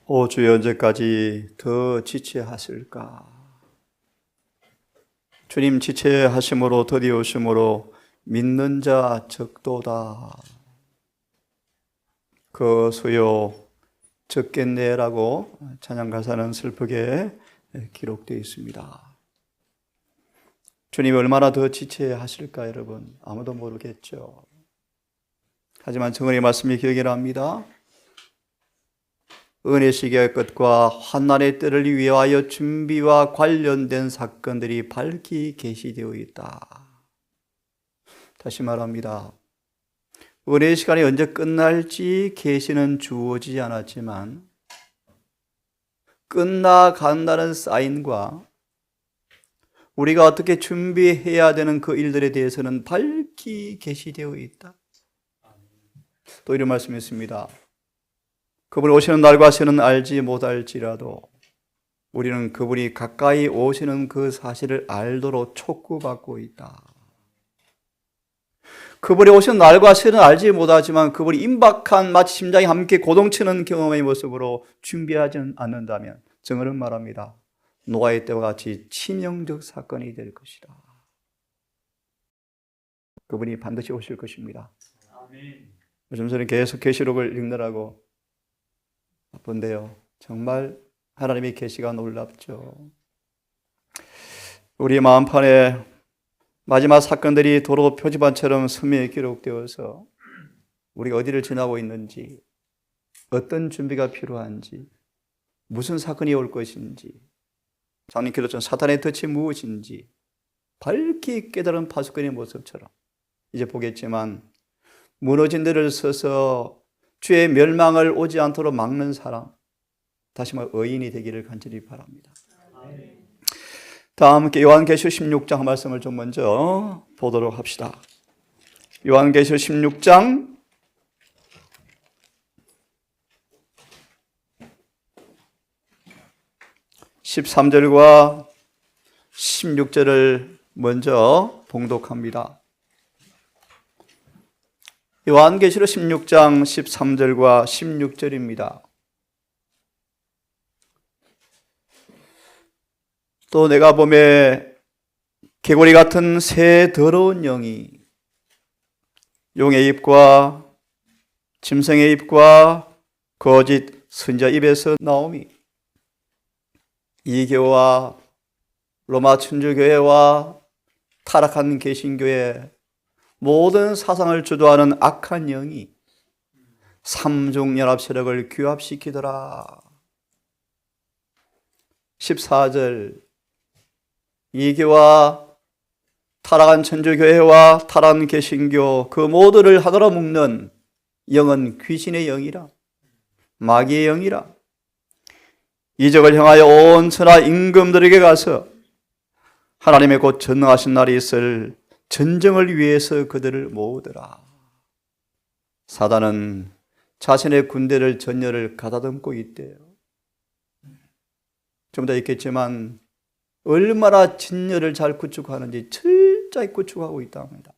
오 주여, 언제까지 더 지체하실까? 주님 지체하심으로 드디어 오심으로 믿는 자 적도다. 그 수요 적겠네라고 찬양 가사는 슬프게 기록되어 있습니다. 주님이 얼마나 더 지체하실까 여러분 아무도 모르겠죠. 하지만 정언의 말씀이 기억이 납니다. 은혜 시기의 끝과 환난의 때를 위하여 준비와 관련된 사건들이 밝히 계시되어 있다. 다시 말합니다. 은혜의 시간이 언제 끝날지 계시는 주어지지 않았지만 끝나간다는 사인과 우리가 어떻게 준비해야 되는 그 일들에 대해서는 밝히 계시되어 있다. 또 이런 말씀이 있습니다. 그분이 오시는 날과 시는 알지 못할지라도 우리는 그분이 가까이 오시는 그 사실을 알도록 촉구받고 있다. 그분이 오시는 날과 시는 알지 못하지만 그분이 임박한 마치 심장이 함께 고동치는 경험의 모습으로 준비하지 않는다면 정언은 말합니다. 노아의 때와 같이 치명적 사건이 될 것이다. 그분이 반드시 오실 것입니다. 요즘 저는 계속 계시록을 읽느라고 바쁜데요. 정말 하나님의 계시가 놀랍죠. 우리 마음판에 마지막 사건들이 도로 표지판처럼 선명히 기록되어서 우리가 어디를 지나고 있는지, 어떤 준비가 필요한지, 무슨 사건이 올 것인지, 장님 기록전 사탄의 덫이 무엇인지 밝히 깨달은 파수꾼의 모습처럼 이제 보겠지만 무너진 데를 서서 주의 멸망을 오지 않도록 막는 사람, 다시 말해 의인이 되기를 간절히 바랍니다. 다음 함께 요한계시록 16장 말씀을 좀 먼저 보도록 합시다. 요한계시록 16장 13절과 16절을 먼저 봉독합니다. 요한계시록 16장 13절과 16절입니다. 또 내가 보매 개구리 같은 새 더러운 영이 용의 입과 짐승의 입과 거짓 선지자 입에서 나오미 이교와 로마 천주교회와 타락한 개신교회 모든 사상을 주도하는 악한 영이 삼중연합 세력을 규합시키더라. 14절 이교와 타락한 천주교회와 타락한 개신교 그 모두를 하나로 묶는 영은 귀신의 영이라 마귀의 영이라 이적을 향하여 온 천하 임금들에게 가서 하나님의 곧 전능하신 날이 있을 전쟁을 위해서 그들을 모으더라. 사단은 자신의 군대를 전열을 가다듬고 있대요. 좀 더 있겠지만 얼마나 진열을 잘 구축하는지 철저히 구축하고 있다 합니다.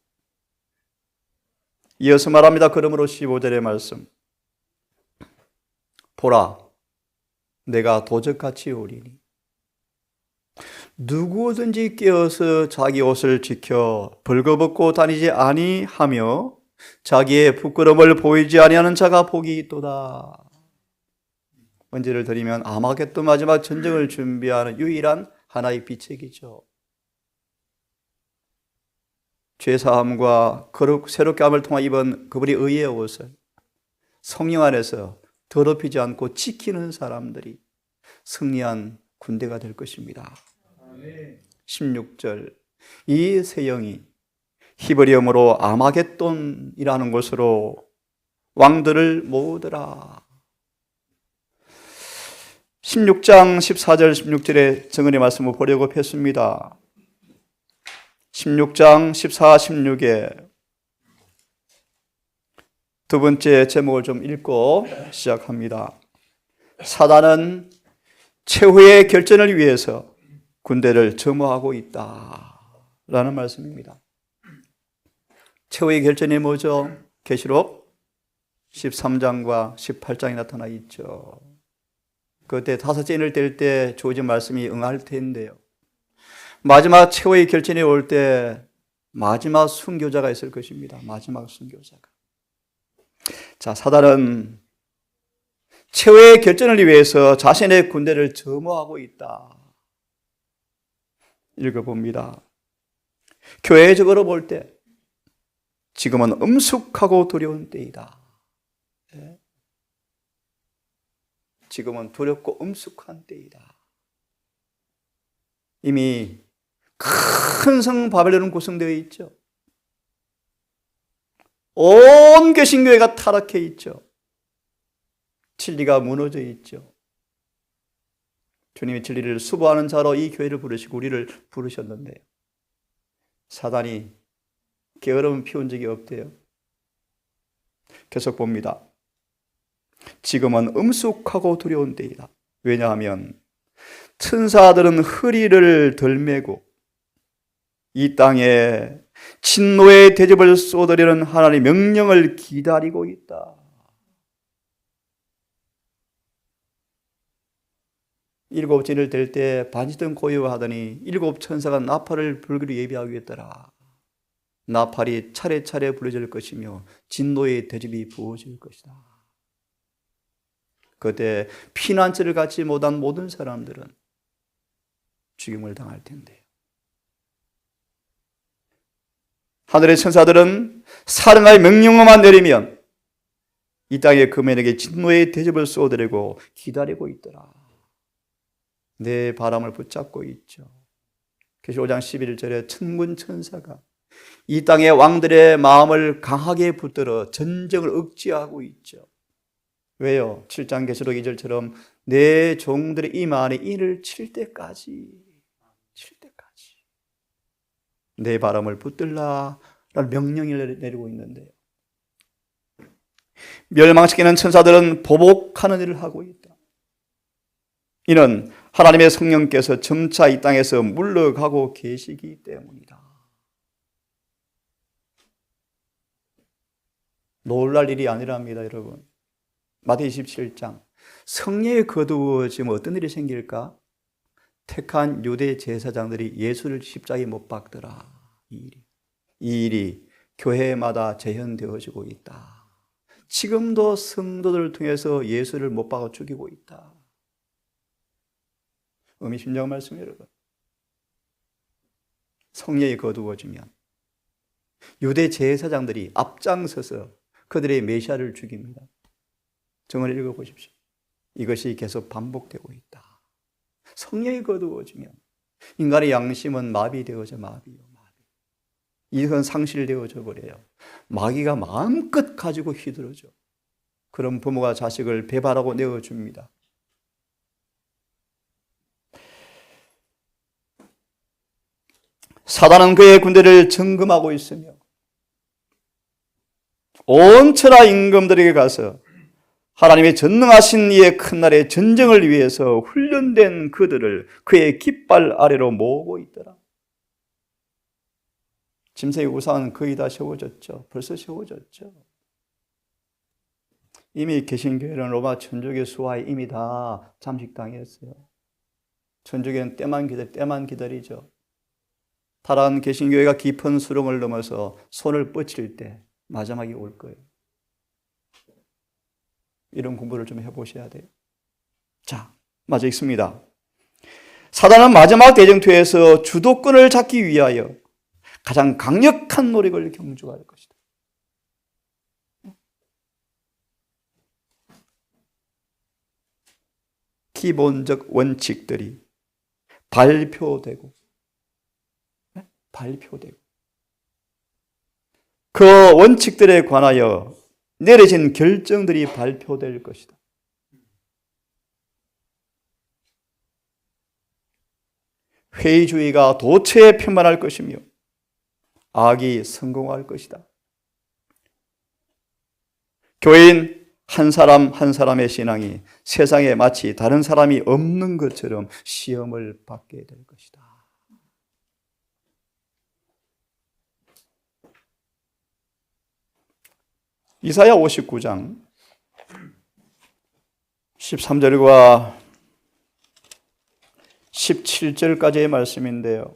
이어서 말합니다. 그러므로 15절의 말씀 보라 내가 도적같이 오리니 누구든지 깨어서 자기 옷을 지켜 벌거벗고 다니지 아니하며 자기의 부끄러움을 보이지 아니하는 자가 복이 있도다. 언제를 드리면 아마겟돈 마지막 전쟁을 준비하는 유일한 하나의 비책이죠. 죄사함과 거룩 새롭게 함을 통해 입은 그분의 의의 옷을 성령 안에서 더럽히지 않고 지키는 사람들이 승리한 군대가 될 것입니다. 16절 이 새 영이 히브리어로 아마겟돈이라는 곳으로 왕들을 모으더라. 16장 14절 16절의 정언의 말씀을 보려고 했습니다. 16장 14, 16에 두 번째 제목을 좀 읽고 시작합니다. 사단은 최후의 결전을 위해서 군대를 점호하고 있다 라는 말씀입니다. 최후의 결전이 뭐죠? 계시록 13장과 18장이 나타나 있죠. 그때 다섯째 인을 뗄 때 주어진 말씀이 응할 텐데요. 마지막 최후의 결전이 올 때 마지막 순교자가 있을 것입니다. 마지막 순교자가. 자, 사단은 최후의 결전을 위해서 자신의 군대를 점호하고 있다. 읽어봅니다. 교회적으로 볼 때 지금은 엄숙하고 두려운 때이다. 지금은 두렵고 엄숙한 때이다. 이미 큰 성 바벨론은 구성되어 있죠. 온 개신교회가 타락해 있죠. 진리가 무너져 있죠. 주님이 진리를 수보하는 자로 이 교회를 부르시고 우리를 부르셨는데 사단이 게으름을 피운 적이 없대요. 계속 봅니다. 지금은 엄숙하고 두려운 때이다. 왜냐하면 천사들은 허리를 덜매고 이 땅에 진노의 대접을 쏟으려는 하나님의 명령을 기다리고 있다. 일곱 진을 뗄 때 반지등 고요하더니 일곱 천사가 나팔을 불기로 예비하고 있더라. 나팔이 차례차례 불려질 것이며 진노의 대접이 부어질 것이다. 그때 피난처를 갖지 못한 모든 사람들은 죽임을 당할 텐데 하늘의 천사들은 사령하의 명령만 내리면 이 땅의 그맨에게 진노의 대접을 쏟으려고 기다리고 있더라. 내 바람을 붙잡고 있죠. 계시 5장 11절에 천군 천사가 이 땅의 왕들의 마음을 강하게 붙들어 전쟁을 억제하고 있죠. 왜요? 7장 계시록 2절처럼 내 종들의 임 안에 인을 칠 때까지 내 바람을 붙들라 라는 명령을 내리고 있는데요. 멸망시키는 천사들은 보복하는 일을 하고 있다. 이는 하나님의 성령께서 점차 이 땅에서 물러가고 계시기 때문이다. 놀랄 일이 아니랍니다, 여러분. 마태복음 27장 성령이 거두어지면 어떤 일이 생길까? 택한 유대 제사장들이 예수를 십자가에 못 박더라. 이 일이 교회마다 재현되어지고 있다. 지금도 성도들을 통해서 예수를 못 박아 죽이고 있다. 의미심장한 말씀이에요, 여러분. 성령이 거두어지면 유대 제사장들이 앞장서서 그들의 메시아를 죽입니다. 정언을 읽어보십시오. 이것이 계속 반복되고 있다. 성령이 거두어지면 인간의 양심은 마비되어져 마비요. 이건 상실되어져 버려요. 마귀가 마음껏 가지고 휘두르죠. 그럼 부모가 자식을 배반하고 내어줍니다. 사단은 그의 군대를 점검하고 있으며 온 천하 임금들에게 가서 하나님의 전능하신 이의 큰 날의 전쟁을 위해서 훈련된 그들을 그의 깃발 아래로 모으고 있더라. 짐승의 우상은 거의 다 세워졌죠. 벌써 세워졌죠. 이미 개신교회는 로마 천주교 수하에 이미 다 잠식당했어요. 천주교는 때만 기다리죠. 타락한 개신교회가 깊은 수렁을 넘어서 손을 뻗칠 때 마지막이 올 거예요. 이런 공부를 좀 해보셔야 돼요. 자, 맞아 있습니다. 사단은 마지막 대쟁투에서 주도권을 잡기 위하여 가장 강력한 노력을 경주할 것이다. 기본적 원칙들이 발표되고 그 원칙들에 관하여 내려진 결정들이 발표될 것이다. 회의주의가 도처에 편만할 것이며 악이 성공할 것이다. 교인 한 사람 한 사람의 신앙이 세상에 마치 다른 사람이 없는 것처럼 시험을 받게 될 것이다. 이사야 59장 13절과 17절까지의 말씀인데요.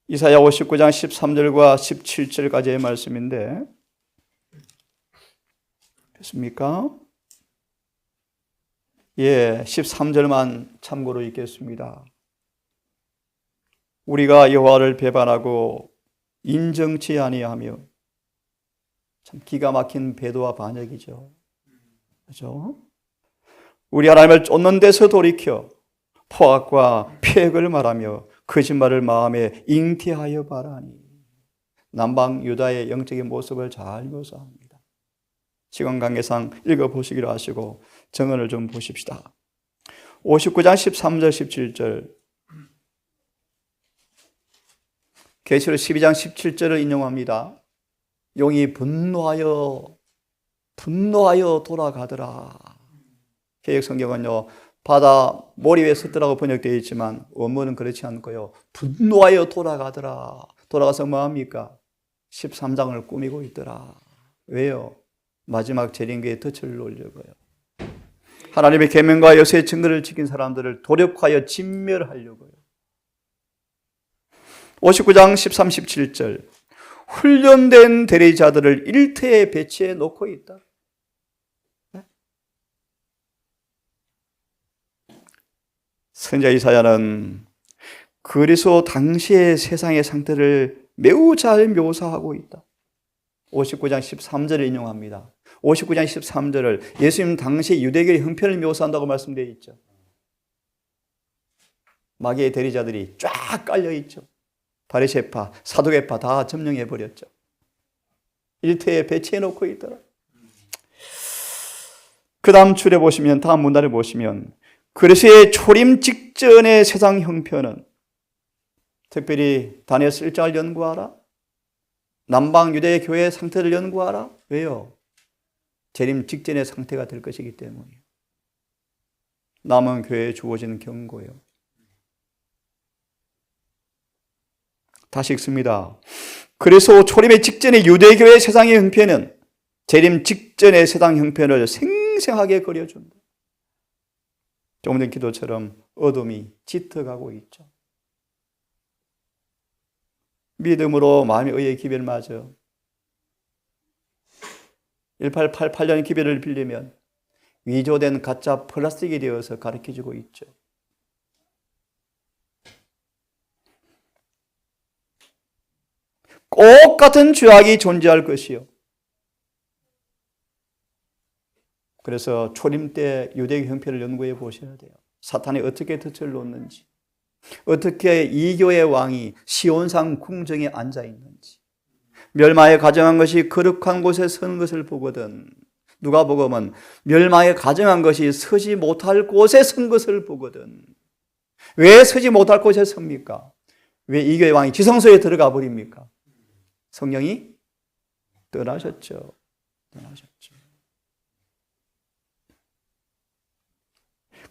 이사야 59장 13절과 17절까지의 말씀인데, 됐습니까? 예, 13절만 참고로 읽겠습니다. 우리가 여호와를 배반하고 인정치 아니하며, 참 기가 막힌 배도와 반역이죠. 그렇죠? 우리 하나님을 쫓는 데서 돌이켜 포악과 폐역을 말하며 거짓말을 마음에 잉태하여 바라니. 남방 유다의 영적인 모습을 잘 묘사합니다. 시간 관계상 읽어보시기로 하시고 정언을 좀 보십시다. 59장 13절 17절, 계시록 12장 17절을 인용합니다. 용이 분노하여 돌아가더라. 개역 성경은요, 바다 모리 위에 섰더라고 번역되어 있지만 원문은 그렇지 않고요, 분노하여 돌아가더라. 돌아가서 뭐합니까? 13장을 꾸미고 있더라. 왜요? 마지막 재림교의 덫을 놓으려고요. 하나님의 계명과 여수의 증거를 지킨 사람들을 도력하여 진멸하려고요. 59장 13, 17절, 훈련된 대리자들을 일터에 배치해 놓고 있다. 선지자 이사야는 그리스도 당시의 세상의 상태를 매우 잘 묘사하고 있다. 59장 13절을 인용합니다. 59장 13절을 예수님 당시 유대교의 형편을 묘사한다고 말씀되어 있죠. 마귀의 대리자들이 쫙 깔려 있죠. 바리새파, 사두개파 다 점령해 버렸죠. 일터에 배치해 놓고 있더라. 그 다음 줄에 보시면, 다음 문단을 보시면, 그리스도의 초림 직전의 세상 형편은, 특별히 다니엘서 1장을 연구하라. 남방 유대의 교회의 상태를 연구하라. 왜요? 재림 직전의 상태가 될 것이기 때문이에요. 남은 교회에 주어지는 경고예요. 다시 읽습니다. 그래서 초림의 직전의 유대교회의 세상의 형편은 재림 직전의 세상 형편을 생생하게 그려준다. 조금 전 기도처럼 어둠이 짙어가고 있죠. 믿음으로 마음의 의의 기별을 맞아 1888년 기별을 빌리면 위조된 가짜 플라스틱이 되어서 가르쳐주고 있죠. 꼭 같은 죄악이 존재할 것이요. 그래서 초림 때 유대교 형편을 연구해 보셔야 돼요. 사탄이 어떻게 덫을 놓는지, 어떻게 이교의 왕이 시온산 궁정에 앉아 있는지, 멸망에 가정한 것이 거룩한 곳에 선 것을 보거든, 누가복음은 멸망에 가정한 것이 서지 못할 곳에 선 것을 보거든. 왜 서지 못할 곳에 섭니까? 왜 이교의 왕이 지성소에 들어가 버립니까? 성령이 떠나셨죠.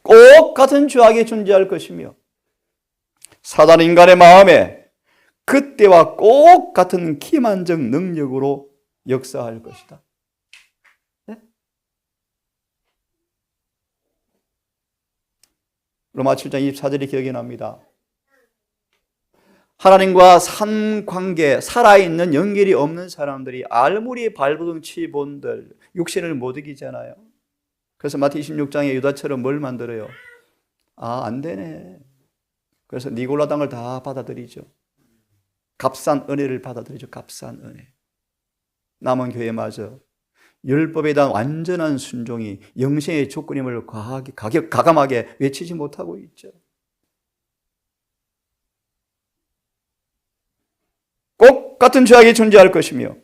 꼭 같은 죄악이 존재할 것이며 사단 인간의 마음에 그때와 꼭 같은 기만적 능력으로 역사할 것이다. 네? 로마 7장 24절이 기억이 납니다. 하나님과 산 관계, 살아있는 연결이 없는 사람들이 알무리 발버둥 치본들 육신을 못 이기잖아요. 그래서 마태 26장에 유다처럼 뭘 만들어요? 안 되네. 그래서 니골라 당을 다 받아들이죠. 값싼 은혜를 받아들이죠. 값싼 은혜. 남은 교회마저 율법에 대한 완전한 순종이 영생의 조건임을 가감하게 외치지 못하고 있죠. 꼭 같은 죄악이 존재할 것이며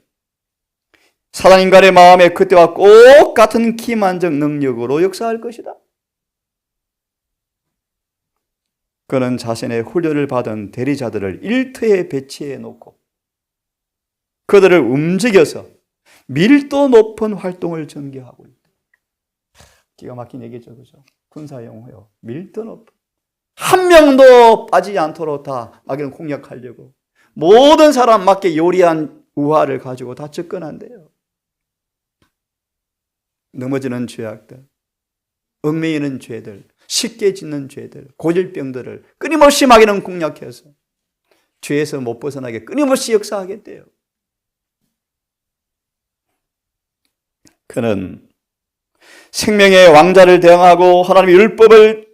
사단 인간의 마음에 그때와 꼭 같은 기만적 능력으로 역사할 것이다. 그는 자신의 훈련을 받은 대리자들을 일터에 배치해 놓고 그들을 움직여서 밀도 높은 활동을 전개하고 있다. 기가 막힌 얘기죠, 그죠? 군사용어요. 밀도 높은. 한 명도 빠지지 않도록 다 마귀는 공략하려고 모든 사람 맞게 요리한 우화를 가지고 다 접근한대요. 넘어지는 죄악들, 얽매이는 죄들, 쉽게 짓는 죄들, 고질병들을 끊임없이 마귀는 공략해서 죄에서 못 벗어나게 끊임없이 역사하겠대요. 그는 생명의 왕자를 대항하고 하나님의 율법을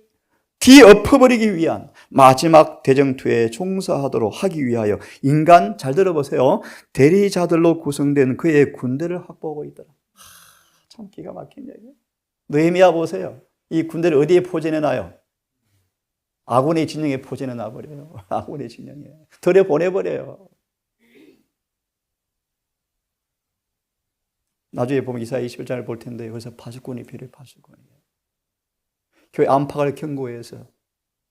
뒤엎어버리기 위한 마지막 대정투에 종사하도록 하기 위하여 인간, 잘 들어보세요, 대리자들로 구성된 그의 군대를 확보하고 있더라. 참 기가 막힌 얘기예요. 느헤미야 보세요. 이 군대를 어디에 포진해놔요? 아군의 진영에 포진해놔버려요. 아군의 진영에 들여보내버려요. 나중에 보면 이사야 21장을 볼 텐데 여기서 파수꾼이 필요해요. 파수꾼이에요. 교회 안팎을 경고해서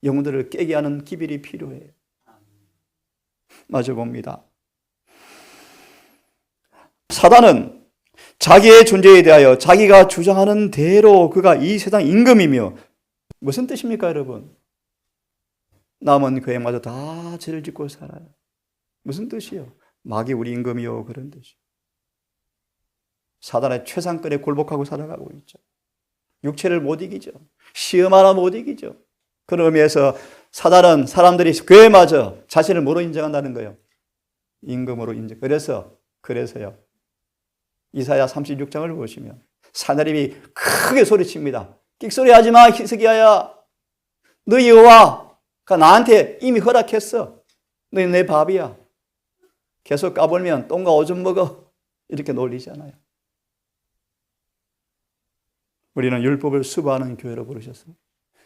영혼들을 깨게 하는 기별이 필요해요. 마저 봅니다. 사단은 자기의 존재에 대하여 자기가 주장하는 대로 그가 이 세상 임금이며, 무슨 뜻입니까 여러분? 남은 그에마저 다 죄를 짓고 살아요. 무슨 뜻이요? 마귀 우리 임금이요, 그런 뜻이요. 사단의 최상권에 굴복하고 살아가고 있죠. 육체를 못 이기죠. 시험 하나 못 이기죠. 그런 의미에서 사단은 사람들이 그에마저 자신을 뭐로 인정한다는 거예요? 임금으로 인정. 그래서요. 이사야 36장을 보시면 사나림이 크게 소리칩니다. 끽소리 하지 마, 히스기야야. 너희 여호와가 나한테 이미 허락했어. 너희 내 밥이야. 계속 까불면 똥과 오줌 먹어. 이렇게 놀리잖아요. 우리는 율법을 수반하는 교회로 부르셨어요.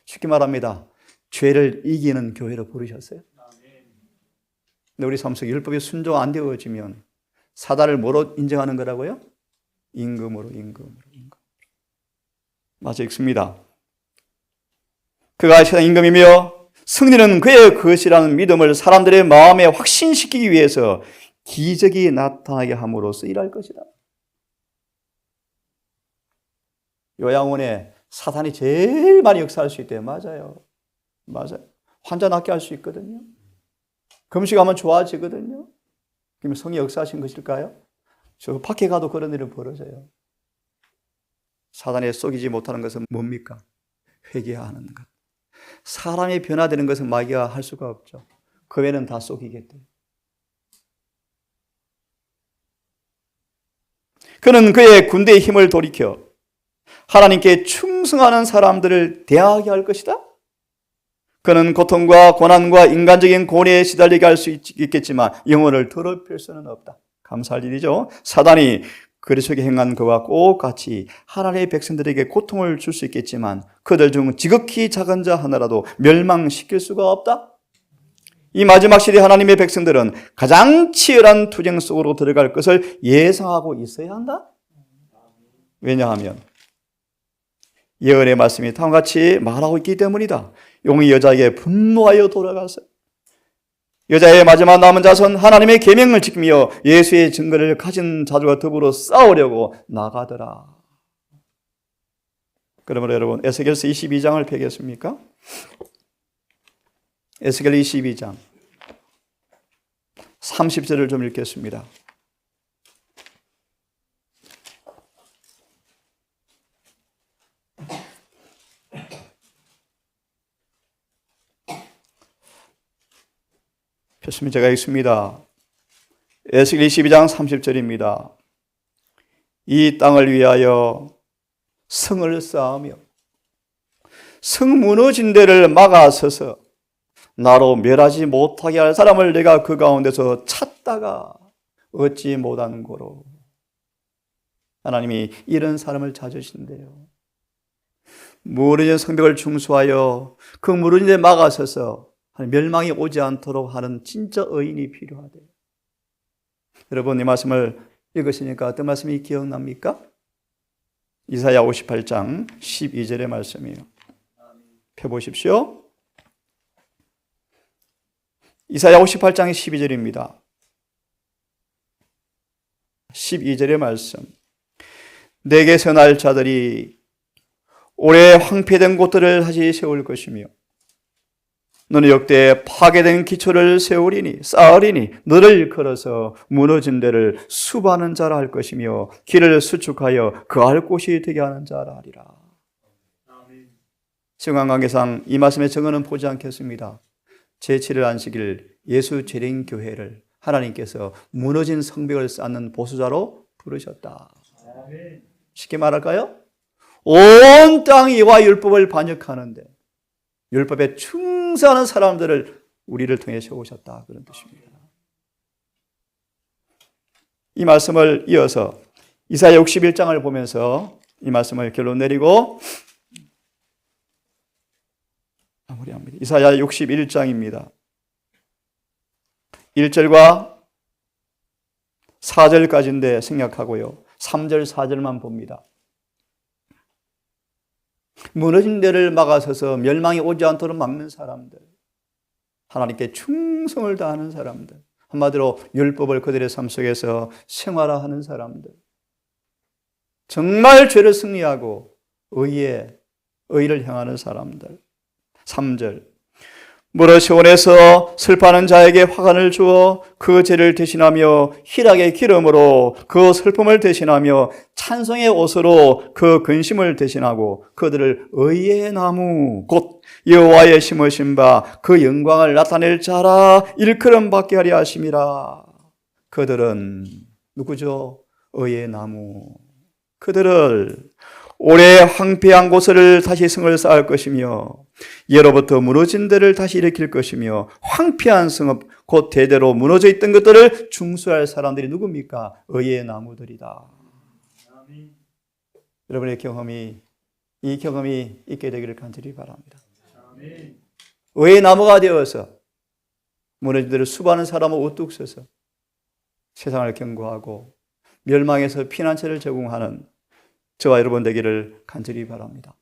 쉽게 말합니다. 죄를 이기는 교회로 부르셨어요. 근데 우리 삶 속에 율법이 순종 안 되어지면 사단을 뭐로 인정하는 거라고요? 임금으로. 맞아 읽습니다. 그가 세상 임금이며 승리는 그의 것이라는 믿음을 사람들의 마음에 확신시키기 위해서 기적이 나타나게 함으로써 일할 것이다. 요양원에 사탄이 제일 많이 역사할 수 있대요. 맞아요. 환자 낫게 할 수 있거든요. 금식하면 좋아지거든요. 그러면 성이 역사하신 것일까요? 저 밖에 가도 그런 일은 벌어져요. 사단에 속이지 못하는 것은 뭡니까? 회개하는 것. 사람이 변화되는 것은 마귀가 할 수가 없죠. 그 외에는 다 속이겠대요. 그는 그의 군대의 힘을 돌이켜 하나님께 충성하는 사람들을 대하게 할 것이다. 그는 고통과 고난과 인간적인 고뇌에 시달리게 할 수 있겠지만 영혼을 더럽힐 수는 없다. 감사할 일이죠. 사단이 그리스도에게 행한 그와 똑같이 하나님의 백성들에게 고통을 줄 수 있겠지만 그들 중 지극히 작은 자 하나라도 멸망시킬 수가 없다. 이 마지막 시대 하나님의 백성들은 가장 치열한 투쟁 속으로 들어갈 것을 예상하고 있어야 한다. 왜냐하면 예언의 말씀이 다음과 같이 말하고 있기 때문이다. 용이 여자에게 분노하여 돌아가서 여자의 마지막 남은 자손 하나님의 계명을 지키며 예수의 증거를 가진 자들과 더불어 싸우려고 나가더라. 그러므로 여러분 에스겔서 22장을 펴겠습니까? 에스겔 22장 30절을 좀 읽겠습니다. 폈습니다. 제가 읽습니다. 에스겔 22장 30절입니다. 이 땅을 위하여 성을 쌓으며 성 무너진 데를 막아서서 나로 멸하지 못하게 할 사람을 내가 그 가운데서 찾다가 얻지 못한 고로. 하나님이 이런 사람을 찾으신대요. 무너진 성벽을 중수하여 그 무너진 데 막아서서 멸망이 오지 않도록 하는 진짜 의인이 필요하대요. 여러분 이 말씀을 읽으시니까 어떤 말씀이 기억납니까? 이사야 58장 12절의 말씀이에요. 펴보십시오. 이사야 58장의 12절입니다. 12절의 말씀. 내게서 날 자들이 오래 황폐된 곳들을 다시 세울 것이며 너는 역대 파괴된 기초를 세우리니 쌓으리니 너를 걸어서 무너진 데를 수반하는 자라 할 것이며 길을 수축하여 거할 곳이 되게 하는 자라 하리라. 시간 관계상 이 말씀의 증언은 보지 않겠습니다. 제7일 안식일 예수 재림 교회를 하나님께서 무너진 성벽을 쌓는 보수자로 부르셨다. 쉽게 말할까요? 온 땅이 여호와의 율법을 반역하는데 율법에 충성하는 사람들을 우리를 통해 세우셨다. 그런 뜻입니다. 이 말씀을 이어서 이사야 61장을 보면서 이 말씀을 결론 내리고 마무리합니다. 이사야 61장입니다. 1절과 4절까지인데 생략하고요. 3절, 4절만 봅니다. 무너진 데를 막아서서 멸망이 오지 않도록 막는 사람들, 하나님께 충성을 다하는 사람들, 한마디로 율법을 그들의 삶 속에서 생활화하는 사람들, 정말 죄를 승리하고 의를 향하는 사람들. 3절, 무릇 시온에서 슬퍼하는 자에게 화관을 주어 그 죄를 대신하며 희락의 기름으로 그 슬픔을 대신하며 찬송의 옷으로 그 근심을 대신하고 그들을 의의 나무 곧 여호와의 심으신 바 그 영광을 나타낼 자라 일컬음 받게 하려 하심이라. 그들은 누구죠? 의의 나무. 그들을 오래 황폐한 곳을 다시 성을 쌓을 것이며 예로부터 무너진 데를 다시 일으킬 것이며 황폐한 성읍 곧 대대로 무너져 있던 것들을 중수할 사람들이 누굽니까? 의의 나무들이다. 아멘. 여러분의 이 경험이 있게 되기를 간절히 바랍니다. 아멘. 의의 나무가 되어서 무너진 데를 수많은 사람을 우뚝 서서 세상을 경고하고 멸망에서 피난처를 제공하는 저와 여러분 되기를 간절히 바랍니다.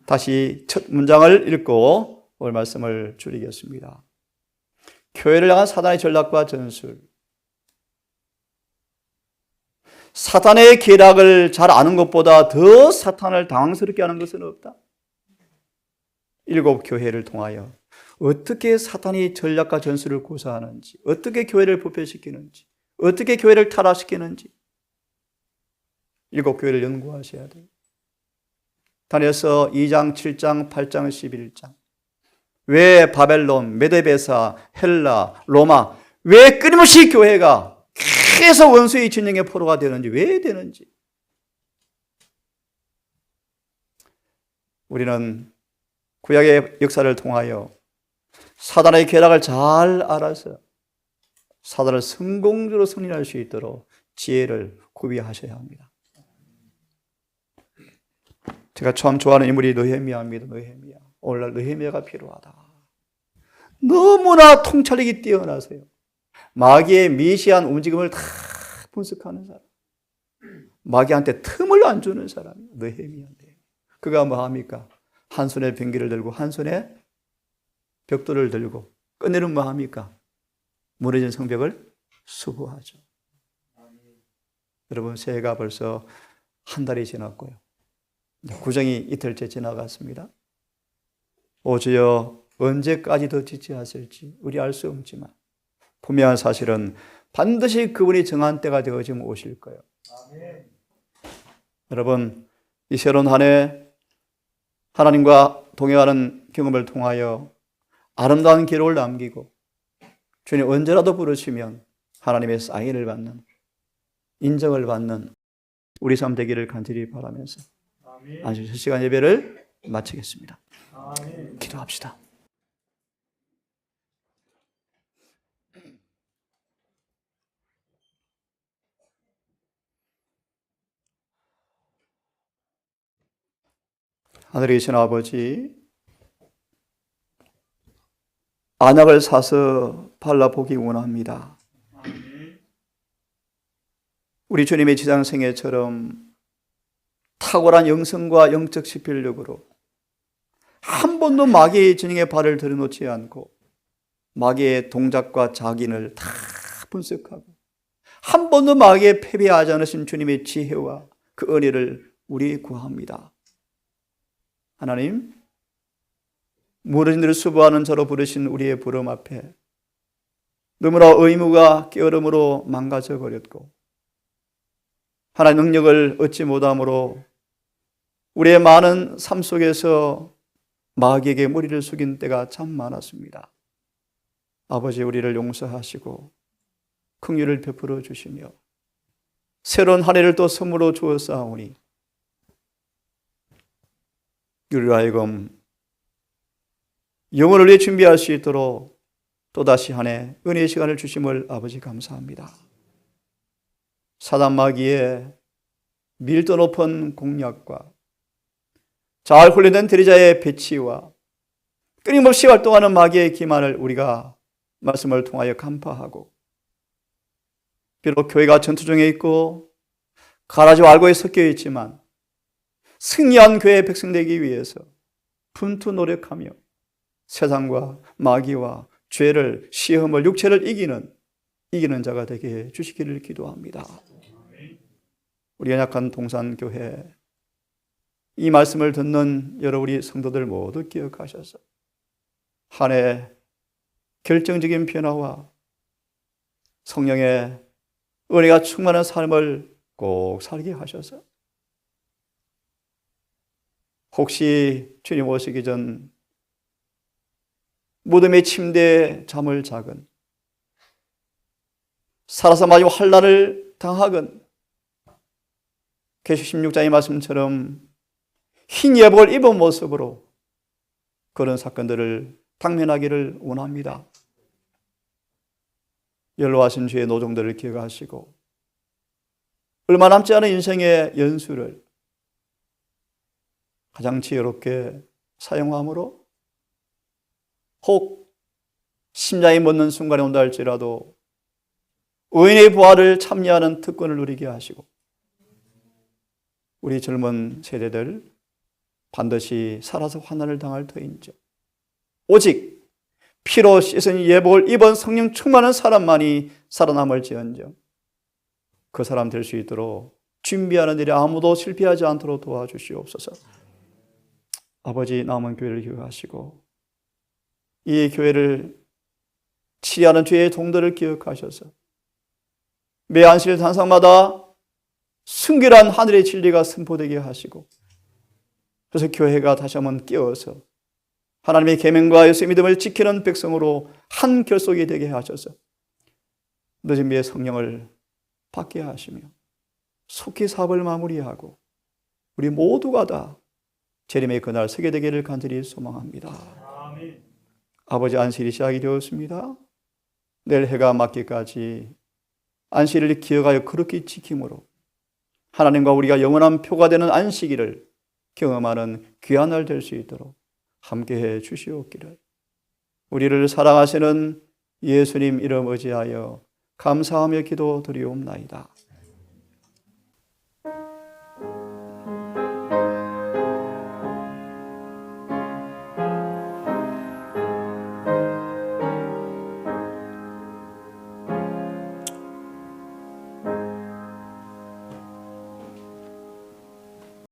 다시 첫 문장을 읽고 오늘 말씀을 줄이겠습니다. 교회를 향한 사단의 전략과 전술. 사탄의 계략을 잘 아는 것보다 더 사탄을 당황스럽게 하는 것은 없다. 7 교회를 통하여 어떻게 사탄이 전략과 전술을 구사하는지, 어떻게 교회를 부패시키는지, 어떻게 교회를 타락시키는지 7 교회를 연구하셔야 돼요. 다니엘서 2장, 7장, 8장, 11장. 왜 바벨론, 메데베사, 헬라, 로마, 왜 끊임없이 교회가 계속 원수의 진영의 포로가 되는지, 왜 되는지. 우리는 구약의 역사를 통하여 사단의 계략을 잘 알아서 사단을 성공적으로 승리할 수 있도록 지혜를 구비하셔야 합니다. 제가 참 좋아하는 인물이 느헤미야입니다. 느헤미야. 오늘날 느헤미야가 필요하다. 너무나 통찰력이 뛰어나세요. 마귀의 미시한 움직임을 다 분석하는 사람. 마귀한테 틈을 안 주는 사람이에요. 느헤미야인데. 그가 뭐 합니까? 한 손에 병기를 들고 한 손에 벽돌을 들고 끝내는 뭐 합니까? 무너진 성벽을 수부하죠. 여러분, 새해가 벌써 한 달이 지났고요. 구정이 이틀째 지나갔습니다. 오 주여, 언제까지 더 지체하실지 우리 알 수 없지만 분명한 사실은 반드시 그분이 정한 때가 되어지면 오실 거예요. 아멘. 여러분, 이 새로운 한 해 하나님과 동행하는 경험을 통하여 아름다운 기록을 남기고 주님 언제라도 부르시면 하나님의 사인을 받는, 인정을 받는 우리 삶 되기를 간절히 바라면서 안식 시간 예배를 마치겠습니다. 아멘. 기도합시다. 하늘에 계신 아버지, 안약을 사서 발라보기 원합니다. 우리 주님의 지상생애처럼 탁월한 영성과 영적 지필력으로 한 번도 마귀의 진영에 발을 들여놓지 않고 마귀의 동작과 작인을 다 분석하고 한 번도 마귀에 패배하지 않으신 주님의 지혜와 그 은혜를 우리 구합니다. 하나님, 무너진 일을 수고하는 자로 부르신 우리의 부름 앞에 너무나 의무가 게으름으로 망가져 버렸고 하나님의 능력을 얻지 못함으로 우리의 많은 삶 속에서 마귀에게 머리를 숙인 때가 참 많았습니다. 아버지, 우리를 용서하시고 긍휼을 베풀어 주시며 새로운 한 해를 또 선물로 주었사오니 우리로 하여금 영혼을 위해 준비할 수 있도록 또다시 한 해 은혜의 시간을 주심을 아버지 감사합니다. 사단 마귀의 밀도 높은 공략과 잘 훈련된 대리자의 배치와 끊임없이 활동하는 마귀의 기만을 우리가 말씀을 통하여 간파하고, 비록 교회가 전투 중에 있고 가라지와 알고에 섞여 있지만 승리한 교회의 백성 되기 위해서 분투 노력하며 세상과 마귀와 죄를, 시험을, 육체를 이기는 자가 되게 해 주시기를 기도합니다. 우리 연약한 동산교회, 이 말씀을 듣는 여러 우리 성도들 모두 기억하셔서 한 해 결정적인 변화와 성령의 은혜가 충만한 삶을 꼭 살게 하셔서, 혹시 주님 오시기 전 무덤의 침대에 잠을 자건, 살아서 마지막 환난을 당하건, 계시 16장의 말씀처럼 흰 예복을 입은 모습으로 그런 사건들을 당면하기를 원합니다. 연로하신 주의 노종들을 기억하시고 얼마 남지 않은 인생의 연수를 가장 지혜롭게 사용함으로 혹 심장이 멎는 순간에 온다 할지라도 의인의 부활을 참여하는 특권을 누리게 하시고, 우리 젊은 세대들 반드시 살아서 환난을 당할 터인즉 오직 피로 씻은 예복을 입은 성령 충만한 사람만이 살아남을지언정 그 사람 될 수 있도록 준비하는 일에 아무도 실패하지 않도록 도와주시옵소서. 아버지, 남은 교회를 기억하시고 이 교회를 치리하는 주의 종들을 기억하셔서 매 안식 단상마다 순결한 하늘의 진리가 선포되게 하시고, 그래서 교회가 다시 한번 깨어서 하나님의 계명과 예수의 믿음을 지키는 백성으로 한 결속이 되게 하셔서 늦은 비의 성령을 받게 하시며 속히 사업을 마무리하고 우리 모두가 다 재림의 그날 서게 되기를 간절히 소망합니다. 아멘. 아버지, 안식일이 시작이 되었습니다. 내일 해가 맞기까지 안식일을 기억하여 그렇게 지킴으로 하나님과 우리가 영원한 표가 되는 안식일을 경험하는 귀한 날 될 수 있도록 함께해 주시옵기를 우리를 사랑하시는 예수님 이름 의지하여 감사하며 기도드리옵나이다.